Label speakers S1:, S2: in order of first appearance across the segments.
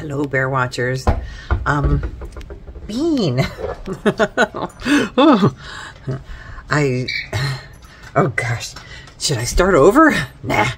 S1: Hello, Bear Watchers. Bean. Oh gosh. Should I start over? Nah.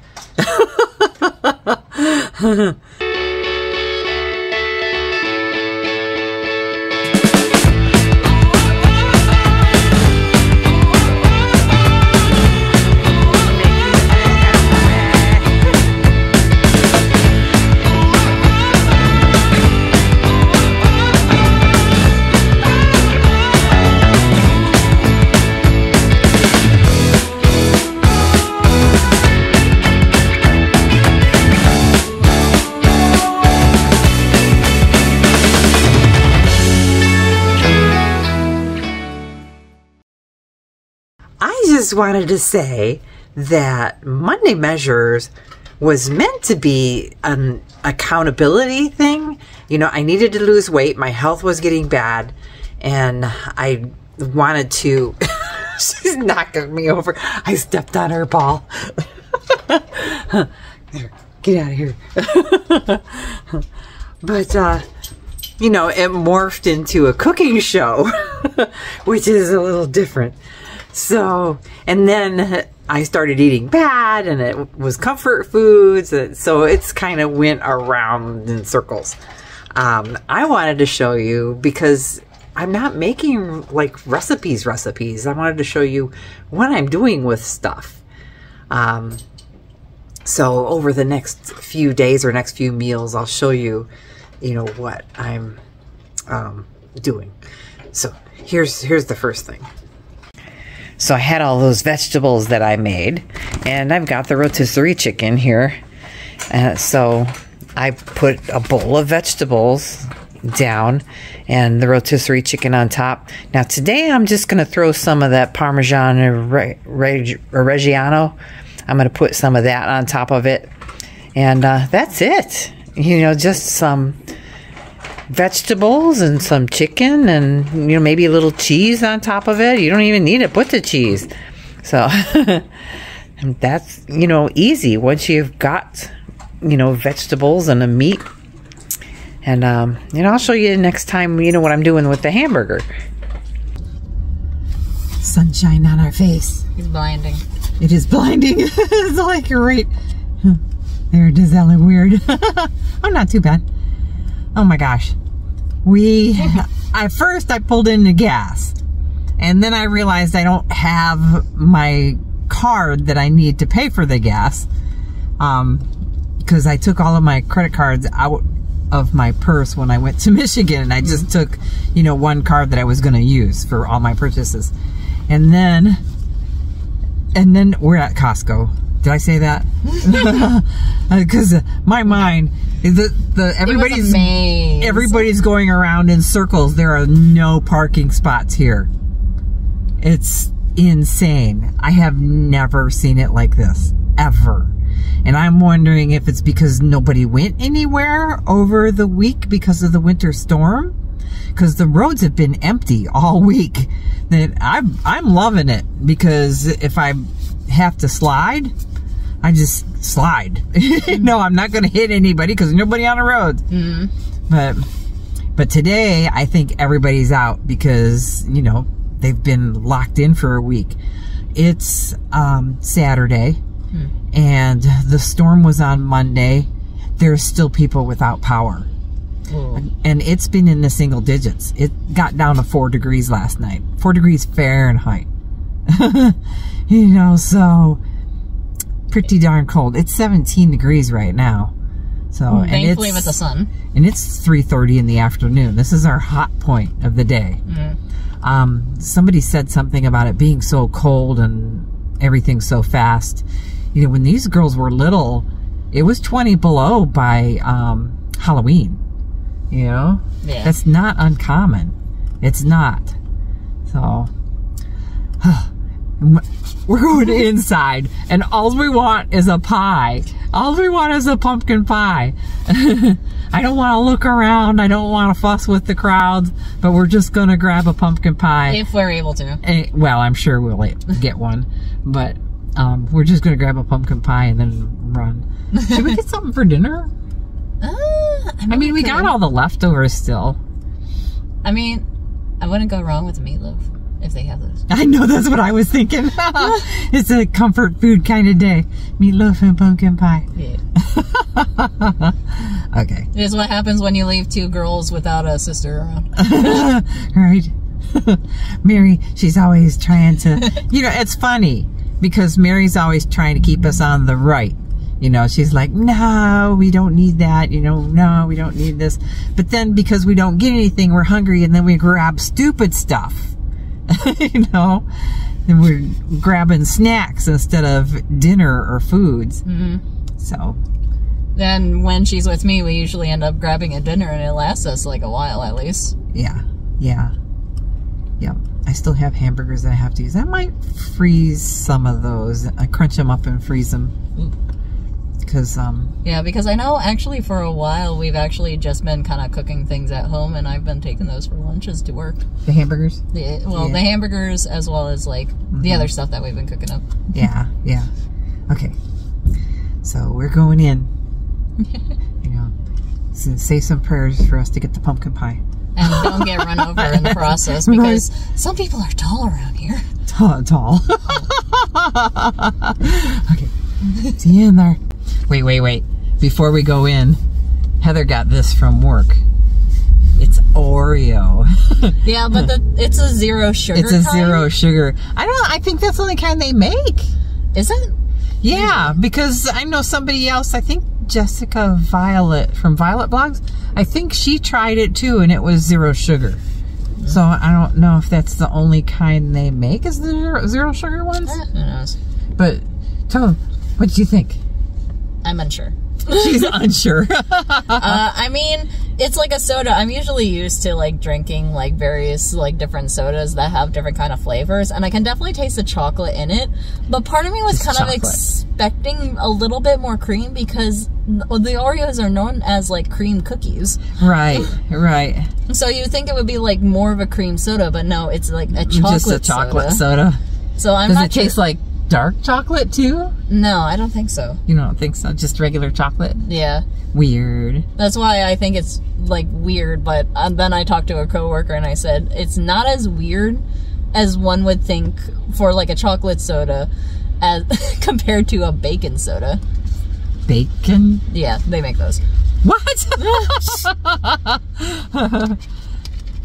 S1: I just wanted to say that Monday Measures was meant to be an accountability thing. You know, I needed to lose weight. My health was getting bad. And I wanted to... She's knocking me over. I stepped on her ball. Get out of here. But, you know, it morphed into a cooking show, which is a little different. So, and then I started eating bad, and it was comfort foods, so it's kind of went around in circles. I wanted to show you, because I'm not making like recipes. I wanted to show you what I'm doing with stuff. So over the next few days or next few meals, I'll show you, you know, what I'm doing. So here's the first thing. So I had all those vegetables that I made, and I've got the rotisserie chicken here. So I put a bowl of vegetables down and the rotisserie chicken on top. Now today I'm just going to throw some of that Parmesan Reggiano. I'm going to put some of that on top of it. And that's it. You know, just some vegetables and some chicken and, you know, maybe a little cheese on top of it. You don't even need to put the cheese. So and that's, you know, easy once you've got, you know, vegetables and a meat. And you know, I'll show you next time, you know, what I'm doing with the hamburger. Sunshine on our face.
S2: It's blinding.
S1: It is blinding. It's like you're right there. Does that look weird? Oh, not too bad. Oh my gosh. First I pulled in the gas, and then I realized I don't have my card that I need to pay for the gas, because I took all of my credit cards out of my purse when I went to Michigan, and I just took, you know, one card that I was going to use for all my purchases. And then we're at Costco. Did I say that? Because my mind is everybody's going around in circles. There are no parking spots here. It's insane. I have never seen it like this, ever. And I'm wondering if it's because nobody went anywhere over the week because of the winter storm. Because the roads have been empty all week. That I'm loving it, because if I have to slide, I just slide. No, I'm not going to hit anybody because there's nobody on the road. But today I think everybody's out because, you know, they've been locked in for a week. It's Saturday, and the storm was on Monday. There's still people without power. And it's been in the single digits. It got down to 4 degrees last night. 4 degrees Fahrenheit. You know, so pretty darn cold. It's 17 degrees right now. So
S2: thankfully with the sun.
S1: And it's 3:30 in the afternoon. This is our hot point of the day. Somebody said something about it being so cold and everything so fast. You know, when these girls were little, it was 20 below by Halloween. You know? Yeah. That's not uncommon. It's not. So, we're going inside, and all we want is a pie. All we want is a pumpkin pie. I don't want to look around. I don't want to fuss with the crowds, but we're just going to grab a pumpkin pie.
S2: If we're able to.
S1: Well, I'm sure we'll get one, but we're just going to grab a pumpkin pie and then run. Should we get something for dinner? I mean, we got all the leftovers still.
S2: I mean, I wouldn't go wrong with meatloaf if they have those.
S1: I know, that's what I was thinking. It's a comfort food kind of day. Meatloaf and pumpkin pie.
S2: Yeah.
S1: Okay.
S2: It is what happens when you leave two girls without a sister around.
S1: Right. Mary, she's always trying to, you know, it's funny because Mary's always trying to keep us on the right. You know, she's like, no, we don't need that. You know, no, we don't need this. But then because we don't get anything, we're hungry and then we grab stupid stuff. You know, and we're grabbing snacks instead of dinner or foods. Mm-hmm. So.
S2: Then when she's with me, we usually end up grabbing a dinner and it lasts us like a while at least.
S1: Yeah. Yeah. Yep. I still have hamburgers that I have to use. I might freeze some of those. I crunch them up and freeze them. Because,
S2: yeah, because I know actually for a while we've actually just been kind of cooking things at home and I've been taking those for lunches to work.
S1: The hamburgers?
S2: The hamburgers as well as like the other stuff that we've been cooking up.
S1: Yeah, yeah. Okay. So we're going in. You know, say some prayers for us to get the pumpkin pie. And
S2: don't get run over in the process because some people are tall around here.
S1: Tall. Okay. See you in there. Wait. Before we go in, Heather got this from work. It's Oreo.
S2: Yeah, but it's a zero sugar.
S1: It's a zero sugar. I think that's the only kind they make.
S2: Is it?
S1: Yeah, because I know somebody else, I think Jessica Violet from Violet Blogs, I think she tried it too and it was zero sugar. So I don't know if that's the only kind they make is the zero sugar ones.
S2: Who knows?
S1: But tell them, what did you think?
S2: I'm unsure.
S1: She's unsure.
S2: I mean, it's like a soda. I'm usually used to like drinking like various like different sodas that have different kind of flavors, and I can definitely taste the chocolate in it. But part of me was kind of expecting a little bit more cream because the Oreos are known as like cream cookies.
S1: Right.
S2: So you think it would be like more of a cream soda, but no, it's like a chocolate soda.
S1: Just a chocolate soda.
S2: So I'm
S1: Does
S2: not
S1: it taste like dark chocolate too?
S2: No, I don't think so.
S1: You don't think so? Just regular chocolate?
S2: Yeah.
S1: Weird.
S2: That's why I think it's like weird, but then I talked to a coworker and I said it's not as weird as one would think for like a chocolate soda as compared to a bacon soda.
S1: Bacon?
S2: Yeah, they make those.
S1: What?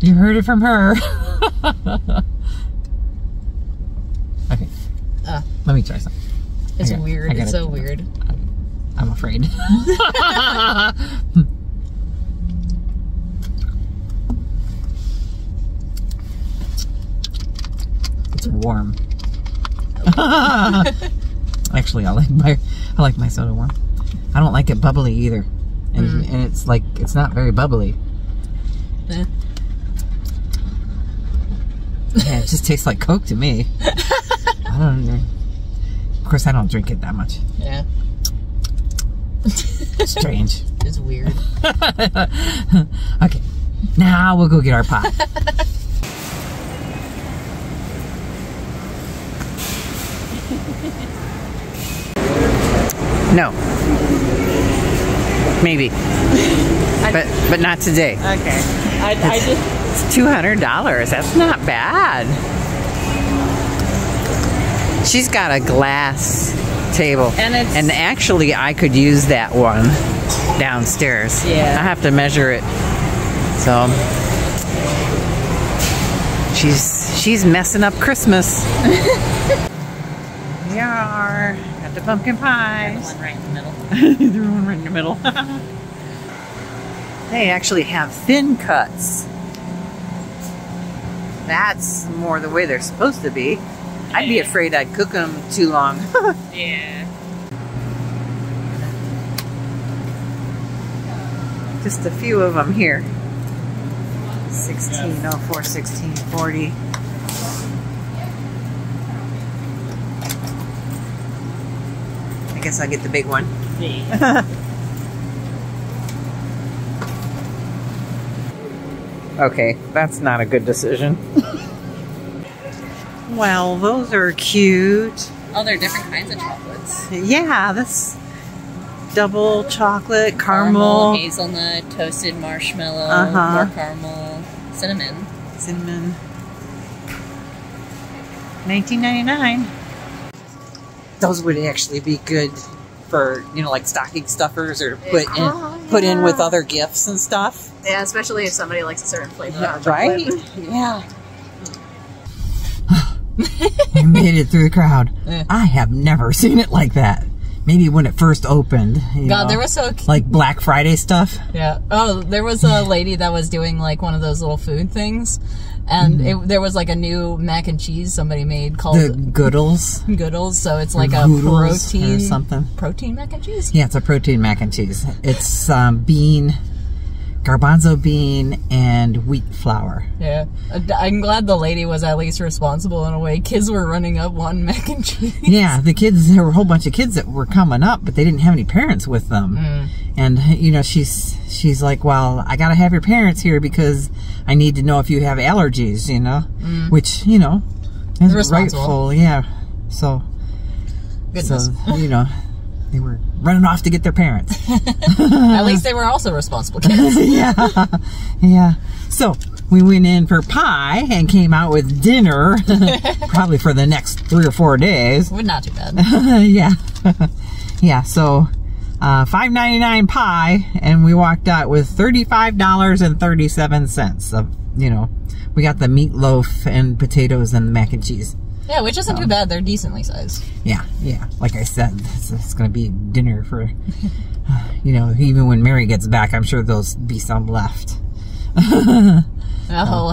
S1: You heard it from her. Okay. Let me try some.
S2: It's weird. It's so weird.
S1: I'm afraid. It's warm. Actually, I like my soda warm. I don't like it bubbly either, and it's like it's not very bubbly. Yeah, it just tastes like Coke to me. I don't know. Of course, I don't drink it that much.
S2: Yeah.
S1: Strange.
S2: It's weird.
S1: Okay, now we'll go get our pot. No. Maybe. But not today.
S2: Okay.
S1: It's $200. That's not bad. She's got a glass table. And actually I could use that one downstairs.
S2: Yeah.
S1: I have to measure it. So she's messing up Christmas. We are at the pumpkin pies.
S2: The one right in the middle.
S1: The one right in the middle. They actually have thin cuts. That's more the way they're supposed to be. I'd be afraid I'd cook them too long.
S2: Yeah.
S1: Just a few of them here. 1604, 1640. I guess I'll get the big one. Okay, that's not a good decision. Well, those are cute.
S2: Oh, they're different kinds of chocolates.
S1: Yeah, this double chocolate, caramel,
S2: hazelnut, toasted marshmallow, more caramel, cinnamon.
S1: Cinnamon. $19.99. Those would actually be good for, you know, like stocking stuffers or put in with other gifts and stuff.
S2: Yeah, especially if somebody likes a certain flavor.
S1: Yeah, right? Yeah. I made it through the crowd. Yeah. I have never seen it like that. Maybe when it first opened. You know,
S2: there was
S1: like Black Friday stuff.
S2: Yeah. Oh, there was a lady that was doing like one of those little food things. And there was like a new mac and cheese somebody made called
S1: the Goodles.
S2: Goodles, so it's like a protein
S1: or something.
S2: Protein mac and cheese.
S1: Yeah, it's a protein mac and cheese. It's garbanzo bean, and wheat flour.
S2: Yeah, I'm glad the lady was at least responsible in a way. Kids were running up wanting mac and cheese.
S1: Yeah, the kids. There were a whole bunch of kids that were coming up, but they didn't have any parents with them. And you know, she's like, well, I gotta have your parents here because I need to know if you have allergies, you know, which, you know, is rightful. Yeah. So,
S2: goodness.
S1: So, you know, they were running off to get their parents.
S2: At least they were also responsible kids.
S1: Yeah. Yeah. So we went in for pie and came out with dinner, probably for the next 3 or 4 days.
S2: Well, not too bad.
S1: Yeah. Yeah. So $5.99 pie, and we walked out with $35.37 of, you know, we got the meatloaf and potatoes and the mac and cheese.
S2: Yeah, which isn't too bad. They're decently sized.
S1: Yeah, yeah. Like I said, it's going to be dinner for, you know, even when Mary gets back, I'm sure there'll be some left.
S2: I'll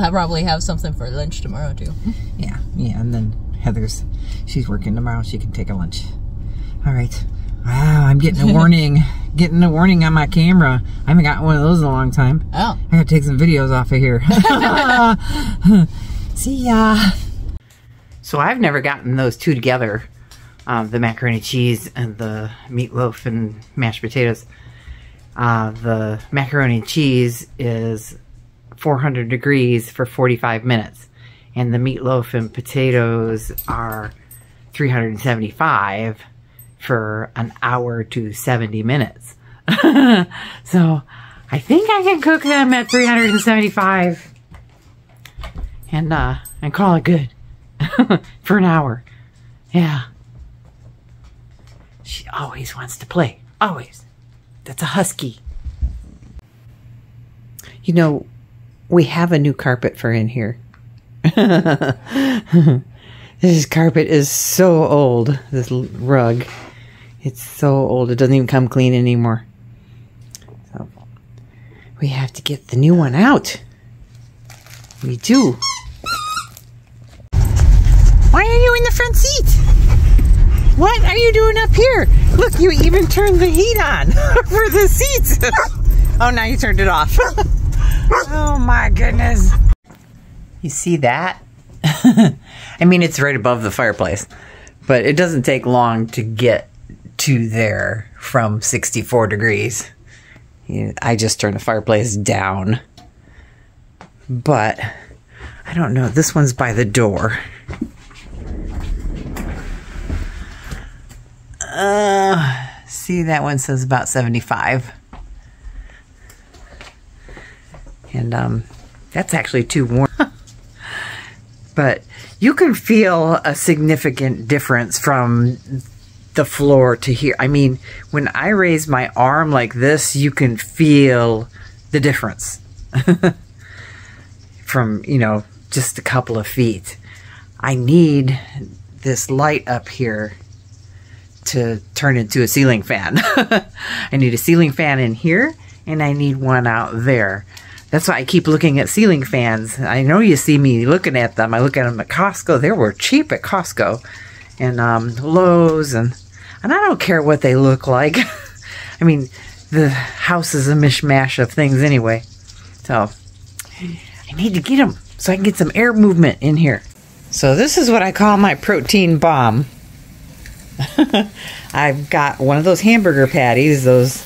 S2: probably have something for lunch tomorrow, too.
S1: Yeah, yeah. And then she's working tomorrow. She can take a lunch. All right. Wow, I'm getting a warning. Getting a warning on my camera. I haven't gotten one of those in a long time.
S2: Oh.
S1: I gotta take some videos off of here. See ya. So I've never gotten those two together, the macaroni cheese and the meatloaf and mashed potatoes. The macaroni cheese is 400 degrees for 45 minutes, and the meatloaf and potatoes are 375 for an hour to 70 minutes. So I think I can cook them at 375 and call it good. For an hour. Yeah. She always wants to play. Always. That's a husky. You know, we have a new carpet for in here. This carpet is so old. This rug. It's so old. It doesn't even come clean anymore. So we have to get the new one out. We do. Why are you in the front seat? What are you doing up here? Look, you even turned the heat on for the seats. Oh, now you turned it off. Oh my goodness. You see that? I mean, it's right above the fireplace, but it doesn't take long to get to there from 64 degrees. I just turned the fireplace down, but I don't know. This one's by the door. See, that one says about 75. And that's actually too warm. But you can feel a significant difference from the floor to here. I mean, when I raise my arm like this, you can feel the difference from, you know, just a couple of feet. I need this light up here to turn into a ceiling fan. I need a ceiling fan in here, and I need one out there. That's why I keep looking at ceiling fans. I know you see me looking at them. I look at them at Costco. They were cheap at Costco and Lowe's, and I don't care what they look like. I mean, the house is a mishmash of things anyway. So I need to get them so I can get some air movement in here. So this is what I call my protein bomb. I've got one of those hamburger patties, those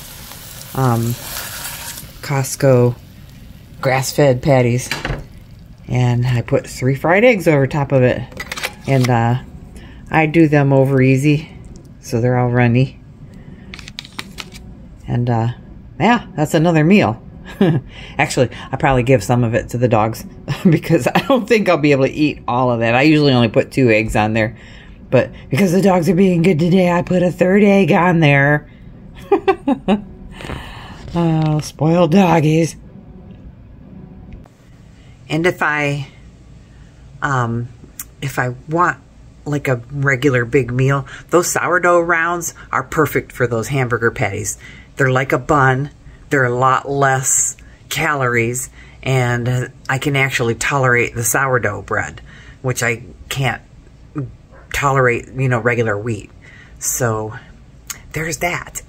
S1: Costco grass-fed patties, and I put 3 fried eggs over top of it, and I do them over easy so they're all runny. And yeah, that's another meal. Actually, I probably give some of it to the dogs because I don't think I'll be able to eat all of that. I usually only put 2 eggs on there. But because the dogs are being good today, I put a 3rd egg on there. Oh, spoiled doggies. And if I want like a regular big meal, those sourdough rounds are perfect for those hamburger patties. They're like a bun. They're a lot less calories, and I can actually tolerate the sourdough bread, which I can't tolerate, you know, regular wheat. So there's that.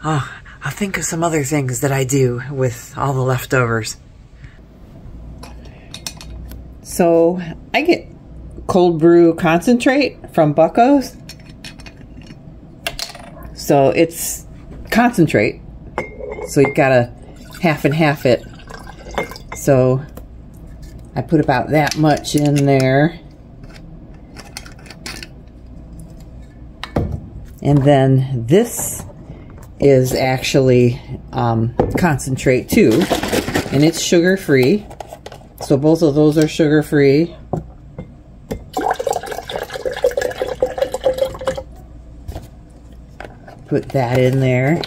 S1: Oh, I'll think of some other things that I do with all the leftovers. So I get cold brew concentrate from Bucko's. So it's concentrate. So you gotta half and half it. So I put about that much in there. And then this is actually concentrate too. And it's sugar-free. So both of those are sugar-free. Put that in there.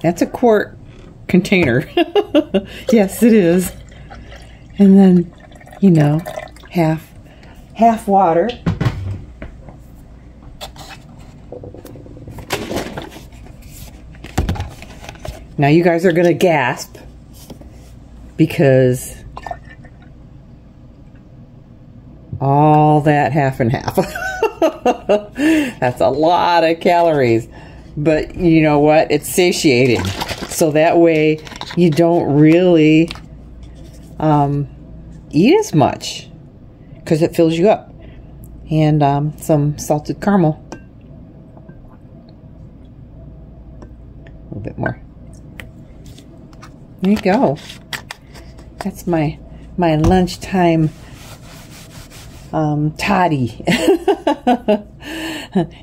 S1: That's a quart container. Yes, it is. And then, you know, half water. Now you guys are gonna gasp because all that half and half. That's a lot of calories. But you know what? It's satiating. So that way you don't really eat as much because it fills you up. And some salted caramel. A little bit more. There you go. That's my lunchtime toddy.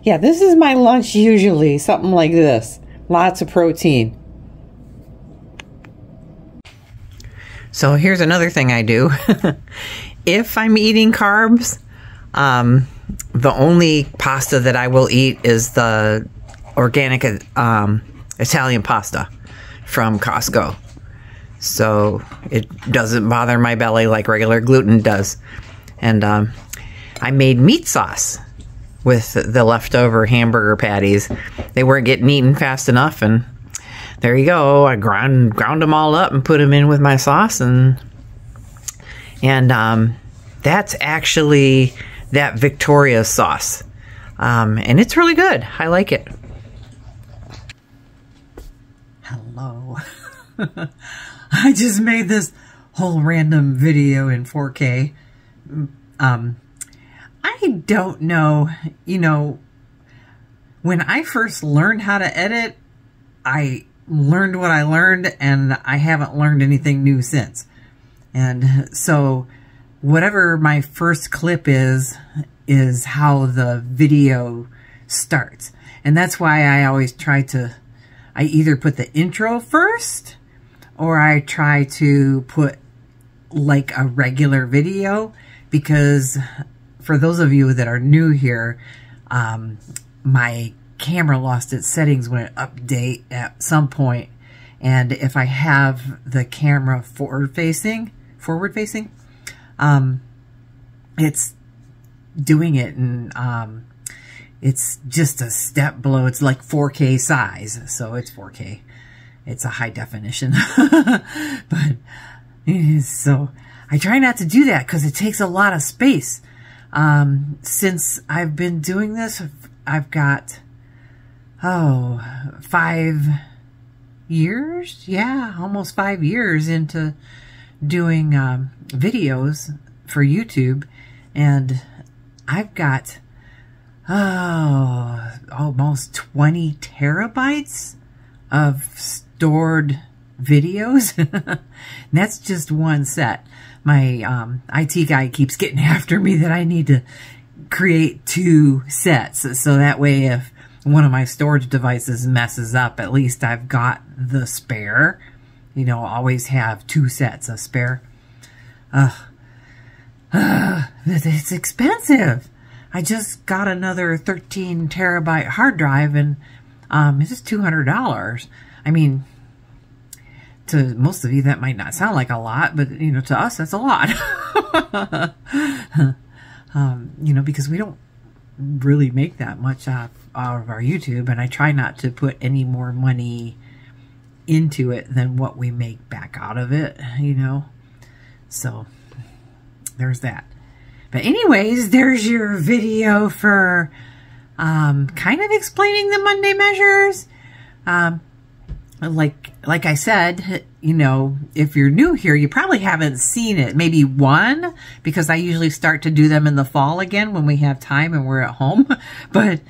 S1: Yeah, this is my lunch usually. Something like this. Lots of protein. So here's another thing I do. If I'm eating carbs, the only pasta that I will eat is the organic Italian pasta from Costco. So it doesn't bother my belly like regular gluten does. And I made meat sauce with the leftover hamburger patties. They weren't getting eaten fast enough, and there you go. I ground them all up and put them in with my sauce, and that's actually that Victoria sauce, and it's really good. I like it. Hello. I just made this whole random video in 4K. I don't know, you know, when I first learned how to edit, I learned what I learned, and I haven't learned anything new since. And so whatever my first clip is how the video starts. And that's why I always try to, I either put the intro first, or I try to put like a regular video, because for those of you that are new here, my camera lost its settings when it update at some point, and if I have the camera forward facing, it's doing it, and it's just a step below. It's like 4K size, so it's 4K. It's a high definition. But so I try not to do that because it takes a lot of space. Since I've been doing this, I've got, 5 years? Yeah, almost 5 years into doing videos for YouTube. And I've got, almost 20 terabytes of stored videos. And that's just one set. My IT guy keeps getting after me that I need to create 2 sets. So that way if one of my storage devices messes up, at least I've got the spare. You know, always have 2 sets of spare. It's expensive. I just got another 13 terabyte hard drive and it's just $200. I mean, to most of you that might not sound like a lot, but you know, to us that's a lot. You know, because we don't really make that much out of our YouTube, and I try not to put any more money into it than what we make back out of it, you know. So there's that. But anyways, there's your video for kind of explaining the Monday measures. Like I said, you know, if you're new here, you probably haven't seen it. Maybe one, because I usually start to do them in the fall again when we have time and we're at home. But,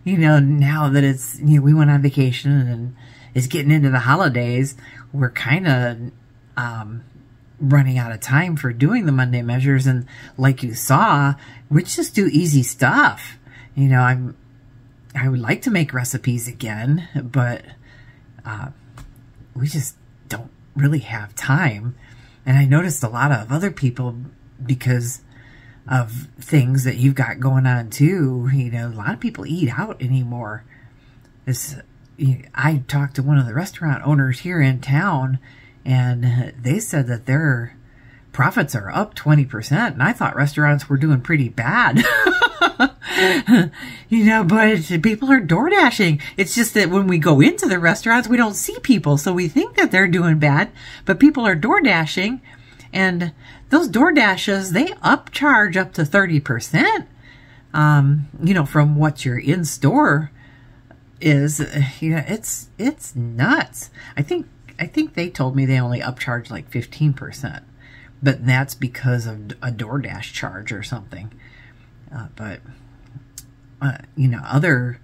S1: you know, now that it's, you know, we went on vacation and it's getting into the holidays, we're kind of running out of time for doing the Monday measures. And like you saw, we just do easy stuff. You know, I would like to make recipes again, but we just don't really have time. And I noticed a lot of other people, because of things that you've got going on too, you know, a lot of people eat out anymore. I talked to one of the restaurant owners here in town, and they said that their profits are up 20%, and I thought restaurants were doing pretty bad. You know, but people are door dashing. It's just that when we go into the restaurants, we don't see people, so we think that they're doing bad, but people are door dashing, and those door dashes, they upcharge up to 30%, you know, from what your in-store is. You know, it's nuts. I think they told me they only upcharge like 15%, but that's because of a DoorDash charge or something. But you know, other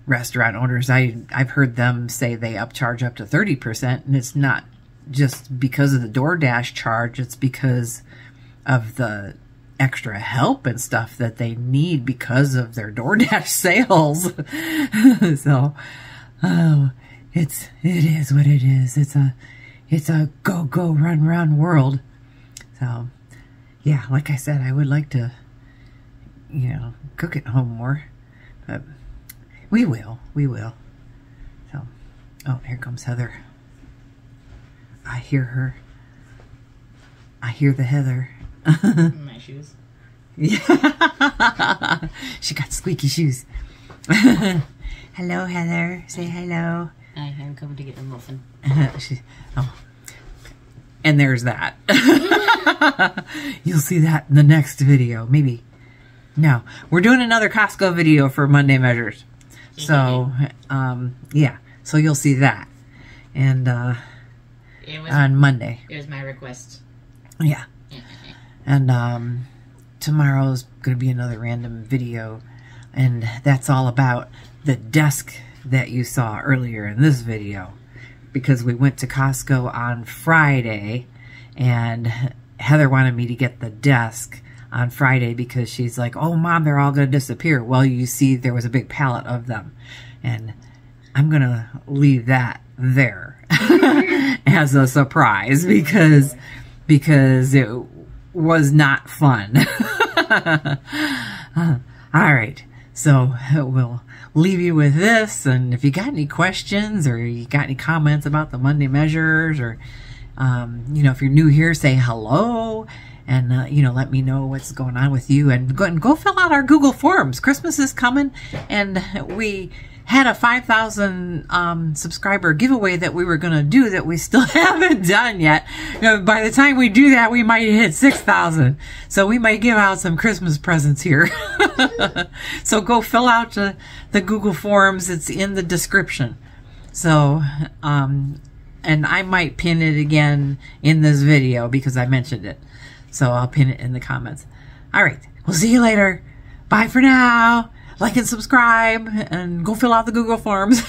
S1: restaurant owners, I've heard them say they upcharge up to 30%, and it's not just because of the DoorDash charge, it's because of the extra help and stuff that they need because of their DoorDash sales. So, it is what it is. It's a go run world. So, yeah, like I said, I would like to, you know, cook at home more, but we will. So, oh, here comes Heather. I hear her. I hear the Heather.
S2: My shoes.
S1: Yeah. She got squeaky shoes. Hello, Heather. Say hello.
S2: I am coming to get a muffin.
S1: And there's that. You'll see that in the next video. Maybe. No. We're doing another Costco video for Monday measures. So, yeah. So you'll see that. And, on Monday.
S2: It was my request.
S1: Yeah. And tomorrow's going to be another random video, and that's all about the desk that you saw earlier in this video, because we went to Costco on Friday, and Heather wanted me to get the desk on Friday because she's like, oh, Mom, they're all going to disappear. Well, you see, there was a big pallet of them, and I'm going to leave that there as a surprise because it was not fun. All right, so we'll leave you with this, and if you got any questions or you got any comments about the Monday measures, or you know, if you're new here, say hello, and you know, let me know what's going on with you, and go fill out our Google Forms. Christmas is coming, and we had a 5,000 subscriber giveaway that we were going to do that we still haven't done yet. You know, by the time we do that, we might hit 6,000. So we might give out some Christmas presents here. So go fill out the Google Forms. It's in the description. So, and I might pin it again in this video because I mentioned it. So I'll pin it in the comments. All right. We'll see you later. Bye for now. Like and subscribe, and go fill out the Google Forms.